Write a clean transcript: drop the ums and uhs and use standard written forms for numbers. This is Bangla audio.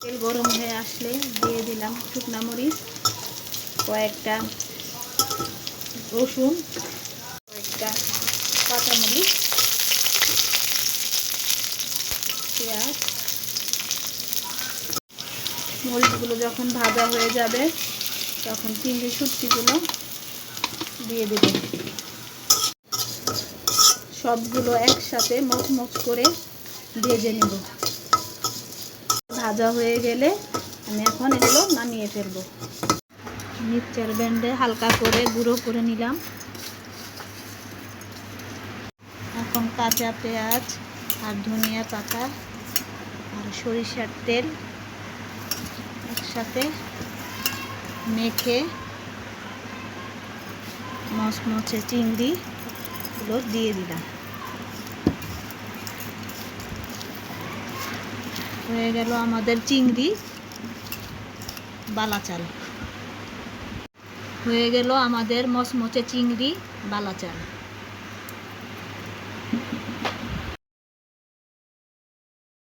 তেল গরম হয়ে আসলে দিয়ে দিলাম শুকনা মরিচ, কয়েকটা রসুন, কয়েকটা কাঁচামরিচ, পেঁয়াজ। মরিচগুলো যখন ভাজা হয়ে যাবে তখন চিংড়ি শুটকিগুলো দিয়ে দেব। সবগুলো একসাথে মচমচ করে ভেজে নেব। ভাজা হয়ে গেলে আমি এখন এগুলো নামিয়ে ফেলবো। মিক্সচার ব্লেন্ডে হালকা করে গুঁড়ো করে নিলাম। এখন কাঁচা পেঁয়াজ আর ধনিয়া পাতা আর সরিষার তেল একসাথে মেখে মচমচে চিংড়িগুলো দিয়ে দিলাম। হয়ে গেল আমাদের চিংড়ি বালাচাল। হয়ে গেল আমাদের মচমচে চিংড়ি বালাচাল।